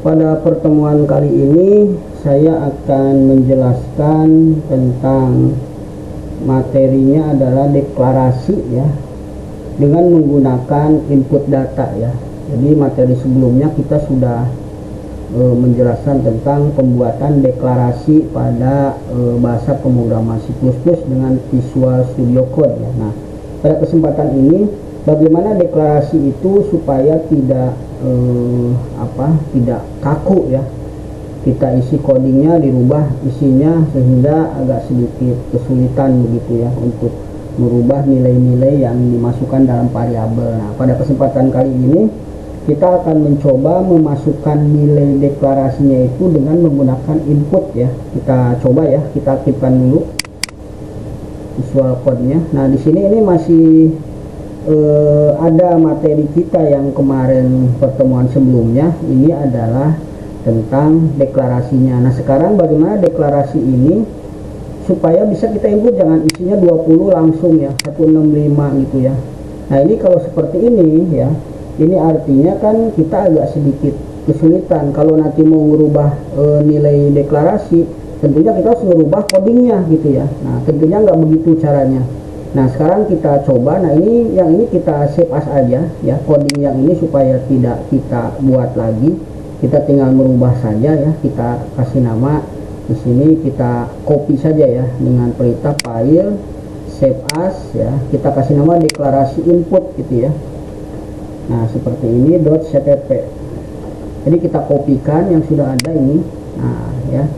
Pada pertemuan kali ini saya akan menjelaskan tentang materinya adalah deklarasi ya, dengan menggunakan input data ya. Jadi materi sebelumnya kita sudah menjelaskan tentang pembuatan deklarasi pada bahasa pemrograman C++ dengan Visual Studio Code ya. Nah, pada kesempatan ini bagaimana deklarasi itu supaya tidak tidak kaku ya. Kita isi codingnya dirubah isinya sehingga agak sedikit kesulitan begitu ya untuk merubah nilai-nilai yang dimasukkan dalam variabel. Nah, pada kesempatan kali ini kita akan mencoba memasukkan nilai deklarasinya itu dengan menggunakan input ya. Kita coba ya, kita aktifkan dulu Visual Code-nya. Nah, di sini ini masih ada materi kita yang kemarin pertemuan sebelumnya. Ini adalah tentang deklarasinya. Nah, sekarang bagaimana deklarasi ini supaya bisa kita input, jangan isinya 20 langsung ya, 165 gitu ya. Nah, ini kalau seperti ini ya, ini artinya kan kita agak sedikit kesulitan kalau nanti mau merubah nilai deklarasi. Tentunya kita harus merubah codingnya gitu ya. Nah, tentunya nggak begitu caranya. Nah, sekarang kita coba. Nah, ini yang ini kita save as aja ya, coding yang ini supaya tidak kita buat lagi. Kita tinggal merubah saja ya. Kita kasih nama di sini, kita copy saja ya dengan perintah file save as ya. Kita kasih nama deklarasi input gitu ya. Nah, seperti ini .cpp. Jadi kita kopikan yang sudah ada ini. Nah, ya.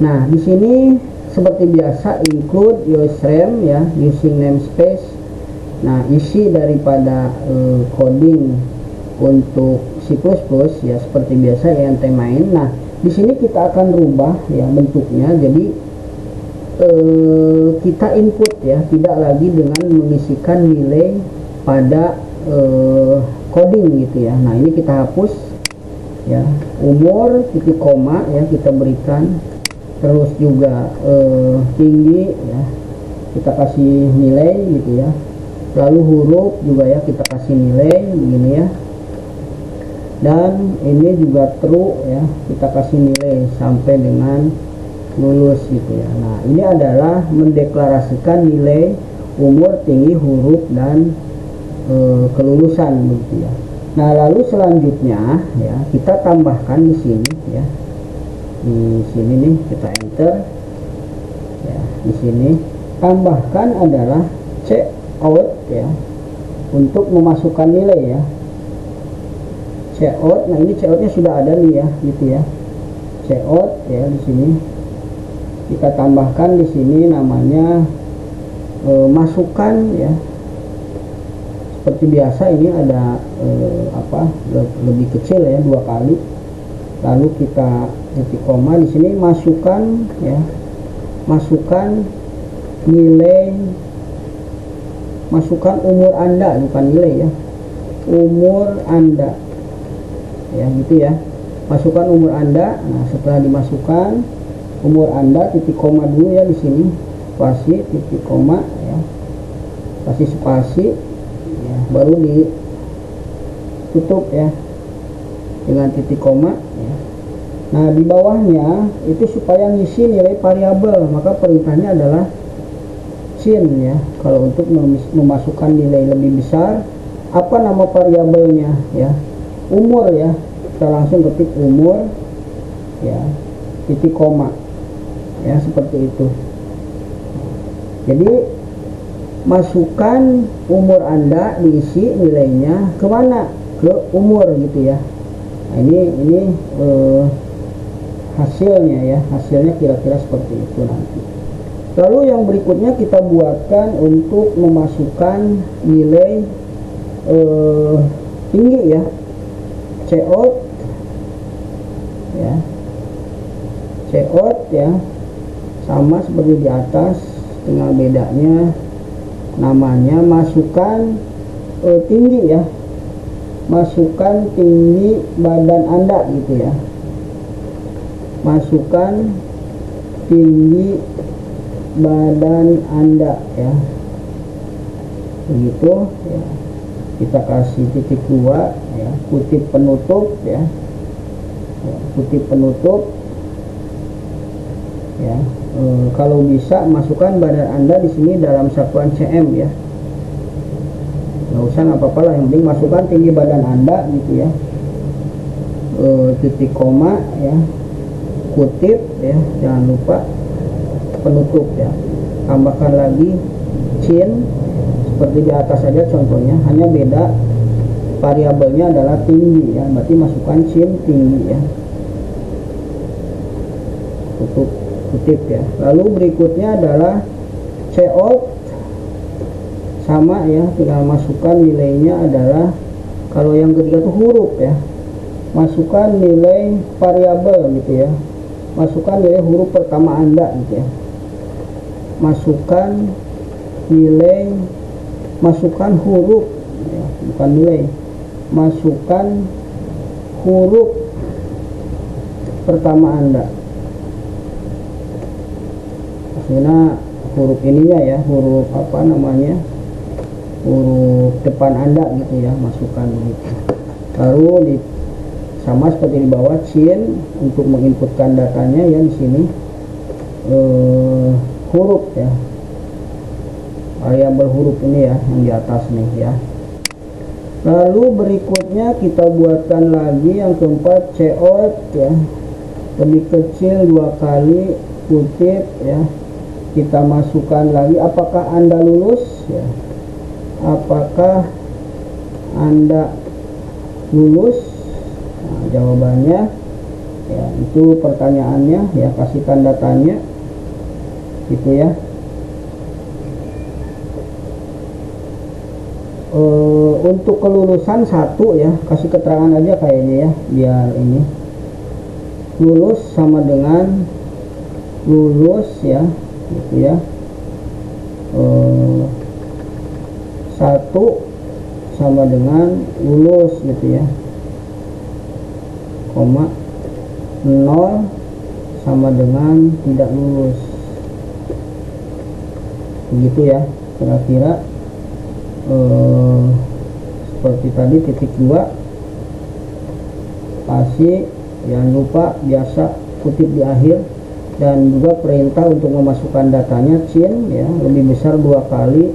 Nah, di sini seperti biasa include username ya, using namespace. Nah, isi daripada coding untuk C++ ya seperti biasa ent main. Nah, di sini kita akan rubah ya bentuknya. Jadi kita input ya, tidak lagi dengan mengisikan nilai pada coding gitu ya. Nah, ini kita hapus ya, umur titik koma ya kita berikan. Terus juga tinggi ya kita kasih nilai gitu ya. Lalu huruf juga ya kita kasih nilai begini ya. Dan ini juga true ya, kita kasih nilai sampai dengan lulus gitu ya. Nah, ini adalah mendeklarasikan nilai umur, tinggi, huruf dan kelulusan begitu ya. Nah, lalu selanjutnya ya kita tambahkan di sini ya. Di sini nih kita enter ya, di sini tambahkan adalah check out ya untuk memasukkan nilai ya, check out. Nah, ini check outnya sudah ada nih ya gitu ya, check out ya. Di sini kita tambahkan di sini namanya masukkan ya, seperti biasa ini ada lebih kecil ya 2 kali. Lalu kita titik koma di sini masukkan ya, masukkan nilai, masukkan umur Anda, bukan nilai ya, umur Anda ya gitu ya, masukkan umur Anda. Nah, setelah dimasukkan umur Anda, titik koma dulu ya di sini, spasi titik koma ya, kasih spasi ya, baru ditutup ya dengan titik koma ya. Nah, di bawahnya itu supaya ngisi nilai variabel, maka perintahnya adalah cin ya. Kalau untuk memasukkan nilai lebih besar, apa nama variabelnya ya, umur ya, kita langsung ketik umur ya, titik koma ya, seperti itu. Jadi masukkan umur Anda, diisi nilainya kemana, ke umur gitu ya. Nah, ini hasilnya ya, hasilnya kira-kira seperti itu nanti. Lalu yang berikutnya kita buatkan untuk memasukkan nilai tinggi ya, cout ya, cout ya, sama seperti di atas, tinggal bedanya namanya masukkan tinggi ya, masukkan tinggi badan Anda gitu ya, masukkan tinggi badan Anda ya, begitu ya. Kita kasih titik 2 ya, kutip penutup ya. ya, kutip penutup ya. Kalau bisa masukkan badan Anda di sini dalam satuan cm ya, nggak usah nggak apa-apa lah, yang penting masukkan tinggi badan Anda gitu ya. Titik koma ya, kutip ya, jangan lupa penutup ya. Tambahkan lagi chin seperti di atas saja contohnya, hanya beda variabelnya adalah tinggi ya, berarti masukkan chin tinggi ya, tutup kutip ya. Lalu berikutnya adalah cout, sama ya, tinggal masukkan nilainya adalah, kalau yang ketiga itu huruf ya, masukkan nilai variabel gitu ya, masukkan nilai huruf pertama Anda gitu ya, masukkan nilai, masukkan huruf ya, bukan nilai, masukkan huruf pertama Anda. Maksudnya huruf ininya ya, huruf apa namanya, huruf depan Anda gitu ya, masukkan gitu. Lalu di sama seperti di bawah, chin untuk menginputkan datanya ya, di sini huruf ya, variabel huruf ini ya, yang di atas nih ya. Lalu berikutnya kita buatkan lagi yang keempat, cout ya, lebih kecil 2 kali kutip ya, kita masukkan lagi apakah Anda lulus ya, apakah Anda lulus. Nah, jawabannya ya, itu pertanyaannya ya, kasih tanda tanya gitu ya. Untuk kelulusan 1 ya, kasih keterangan aja kayaknya ya, biar ini lulus sama dengan lulus ya gitu ya. 1 sama dengan lulus gitu ya, koma 0 sama dengan tidak lulus, begitu ya kira-kira. Seperti tadi titik 2 kasih, jangan lupa biasa kutip di akhir, dan juga perintah untuk memasukkan datanya chin ya, lebih besar 2 kali,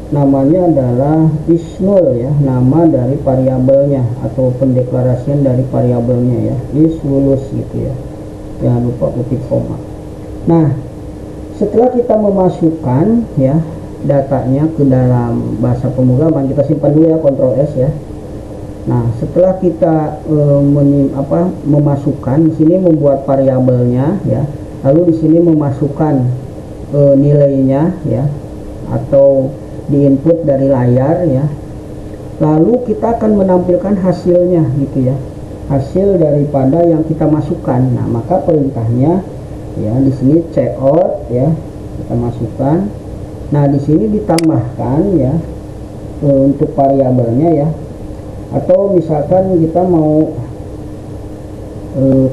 namanya adalah isnul ya, nama dari variabelnya atau pendeklarasian dari variabelnya ya, is lulus gitu ya, jangan lupa kutip koma. Nah, setelah kita memasukkan ya datanya ke dalam bahasa pemrograman, kita simpan dulu ya, Ctrl S ya. Nah, setelah kita memasukkan di sini, membuat variabelnya ya, lalu di sini memasukkan nilainya ya, atau diinput dari layar ya, lalu kita akan menampilkan hasilnya gitu ya, hasil daripada yang kita masukkan. Nah, maka perintahnya ya di sini cout ya, kita masukkan. Nah, di sini ditambahkan ya untuk variabelnya ya, atau misalkan kita mau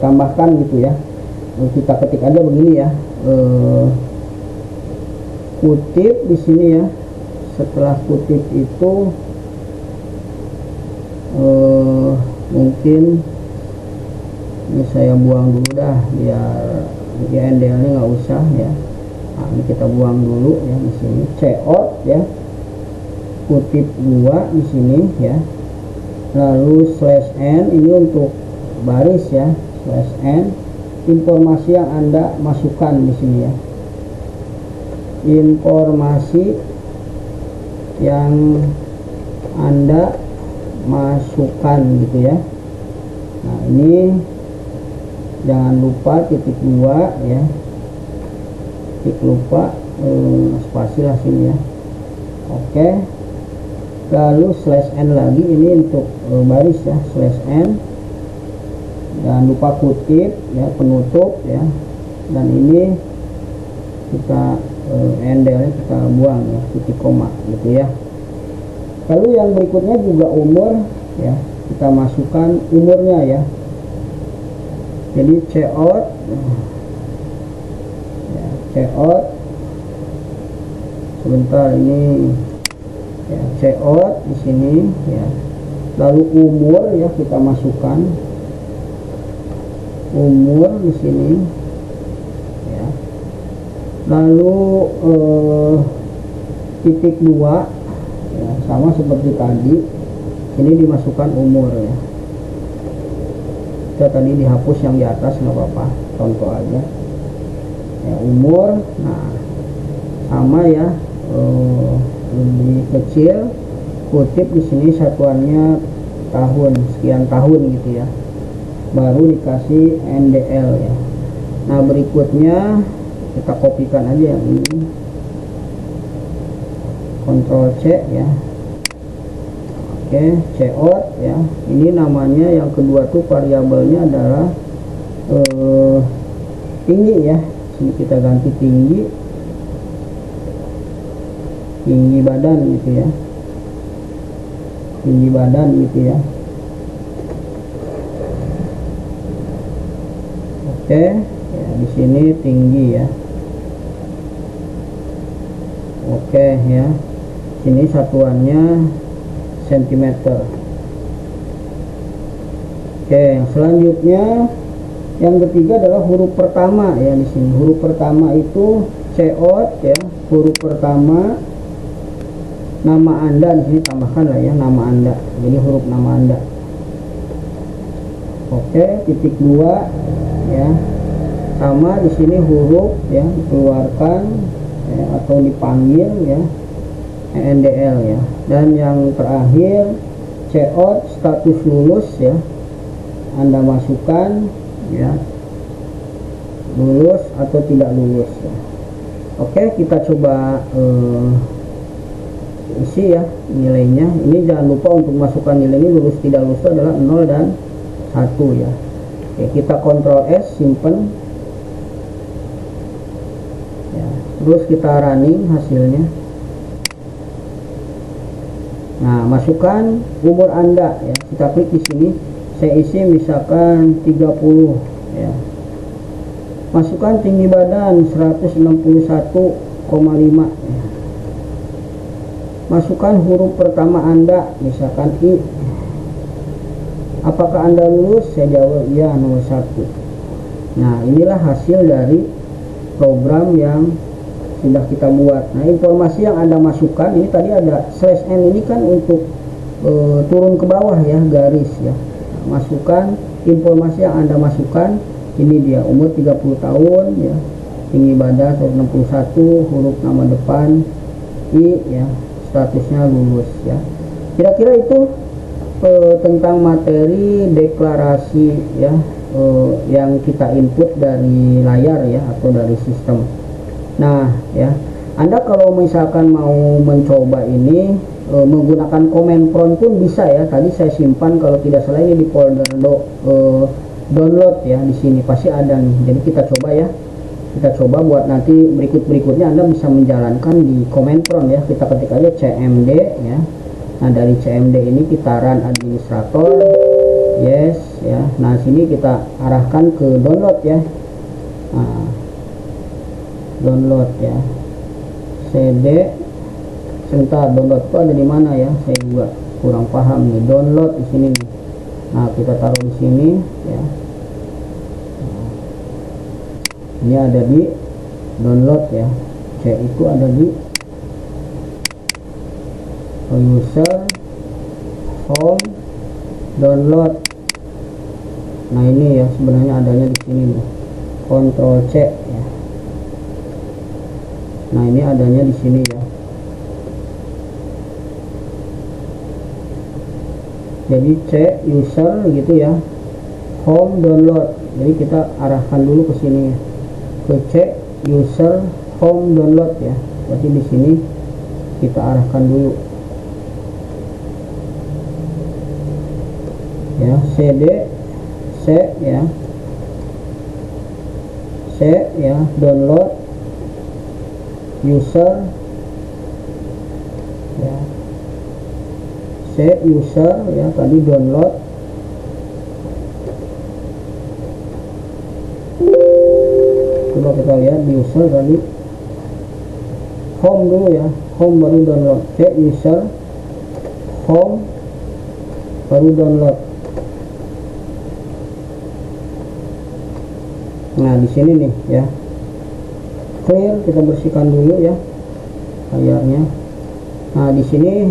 tambahkan gitu ya, kita ketik aja begini ya, kutip di sini ya. Setelah kutip itu mungkin ini saya buang dulu dah, biar GNDL-nya nggak usah ya. Nah, ini kita buang dulu ya, di sini cout ya, kutip 2 di sini ya, lalu /n ini untuk baris ya, /n informasi yang Anda masukkan di sini ya, informasi yang Anda masukkan gitu ya. Nah, ini jangan lupa titik 2 ya, titik lupa spasi lah sini ya. Oke, lalu /n lagi, ini untuk baris ya, /n, jangan lupa kutip ya, penutup ya, dan ini kita NDL kita buang ya, titik koma gitu ya. Lalu yang berikutnya juga umur ya, kita masukkan umurnya ya, jadi cout ya, cout sebentar ini ya, cout di sini ya, lalu umur ya kita masukkan umur di sini ya. Lalu titik 2 ya, sama seperti tadi, ini dimasukkan umur ya. Kita tadi dihapus yang di atas, nggak apa-apa, contoh aja ya, umur. Nah sama ya, lebih kecil, kutip di sini satuannya tahun, sekian tahun gitu ya, baru dikasih NDL ya. Nah berikutnya kita kopikan aja yang ini, Ctrl C ya. Oke, cout ya. Ini namanya yang kedua tuh variabelnya adalah tinggi ya. Sini kita ganti tinggi badan gitu ya. Tinggi badan gitu ya. Oke, ya di sini tinggi ya. Oke ya. Sini satuannya sentimeter. Oke, selanjutnya yang ketiga adalah huruf pertama ya. Di sini huruf pertama itu cout ya, huruf pertama nama Anda, di sini tambahkan lah ya nama Anda. Jadi huruf nama Anda. Oke, titik 2 ya. Sama di sini huruf ya, dikeluarkan ya, atau dipanggil ya, NDL ya. Dan yang terakhir cout status lulus ya, Anda masukkan ya, lulus atau tidak lulus ya. Oke, kita coba isi ya nilainya. Ini jangan lupa untuk masukkan nilai ini, lulus tidak lulus itu adalah 0 dan 1 ya. Oke, kita Ctrl S, simpen ya, terus kita running hasilnya. Nah, masukkan umur Anda ya. Kita klik di sini, saya isi misalkan 30 ya. Masukkan tinggi badan 161,5 ya. Masukkan huruf pertama Anda, misalkan I. Apakah Anda lulus? Saya jawab ya, nomor 1. Nah, inilah hasil dari program yang sudah kita buat. Nah, informasi yang Anda masukkan ini tadi ada /n, ini kan untuk turun ke bawah ya, garis ya. Nah, masukkan informasi yang Anda masukkan. Ini dia, umur 30 tahun ya, tinggi badan 161, huruf nama depan I ya, statusnya lulus ya. Kira-kira itu tentang materi deklarasi ya, yang kita input dari layar ya, atau dari sistem. Nah ya, Anda kalau misalkan mau mencoba ini menggunakan command prompt pun bisa ya. Tadi saya simpan kalau tidak salah ini di folder download ya, di sini pasti ada nih. Jadi kita coba ya, kita coba buat nanti berikutnya Anda bisa menjalankan di command prompt ya. Kita ketik aja cmd ya. Nah, dari cmd ini kita run administrator, yes ya. Nah, sini kita arahkan ke download ya. Nah, download ya, cd. Sebentar, download itu ada di mana ya, saya juga kurang paham nih. Download di sini nih. Nah, kita taruh di sini ya. Nah, ini ada di download ya. C itu ada di user, home, download. Nah, ini ya sebenarnya adanya di sini nih. Ctrl C ya. Nah, ini adanya di sini ya. Jadi C user gitu ya, home, download. Jadi kita arahkan dulu ke sini ya, ke C user, home, download ya. Berarti di sini kita arahkan dulu ya, cd C ya, C ya, download user ya, C user ya, tadi download. Coba kita lihat di user tadi, home dulu ya, home baru download. C user, home, baru download. Nah di sini nih ya, clear, kita bersihkan dulu ya layarnya. Nah di sini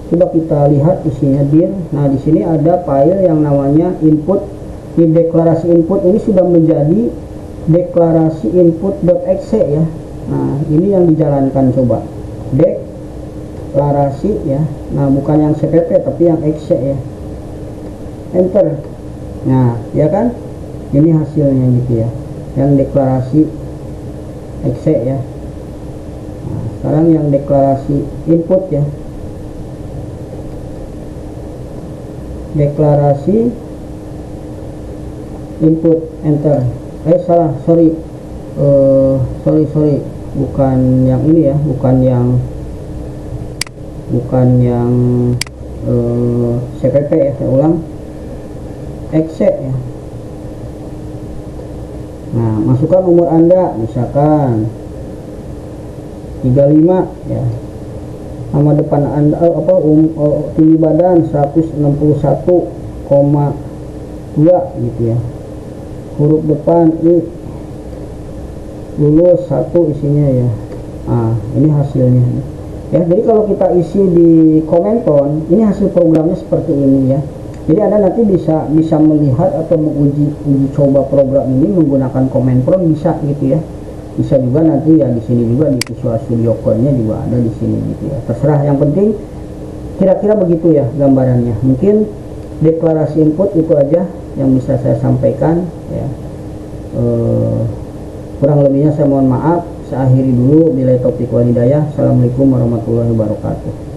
coba kita lihat isinya dir. Nah di sini ada file yang namanya input. Di deklarasi input ini sudah menjadi deklarasi input.exe ya. Nah ini yang dijalankan, coba deklarasi ya. Nah bukan yang cpp tapi yang exe ya, enter. Nah ya kan, ini hasilnya gitu ya, yang deklarasi exe ya. Nah, sekarang yang deklarasi input ya, deklarasi input, enter. Salah, sorry, bukan yang ini ya, bukan yang cpp ya, saya ulang, exe ya. Nah masukkan umur anda, misalkan 35 ya, nama depan anda tinggi badan 161,2 gitu ya, huruf depan I, lulus 1 isinya ya. Nah ini hasilnya ya. Jadi kalau kita isi di Komenton, ini hasil programnya seperti ini ya. Jadi Anda nanti bisa melihat atau menguji coba program ini menggunakan Komenton, bisa gitu ya. Bisa juga nanti ya di sini juga, di Visual Studio Code-nya juga ada di sini gitu ya. Terserah, yang penting kira-kira begitu ya gambarannya. Mungkin deklarasi input itu aja yang bisa saya sampaikan ya. Kurang lebihnya saya mohon maaf. Saya akhiri dulu. Billahi taufiq wal hidayah. Assalamualaikum warahmatullahi wabarakatuh.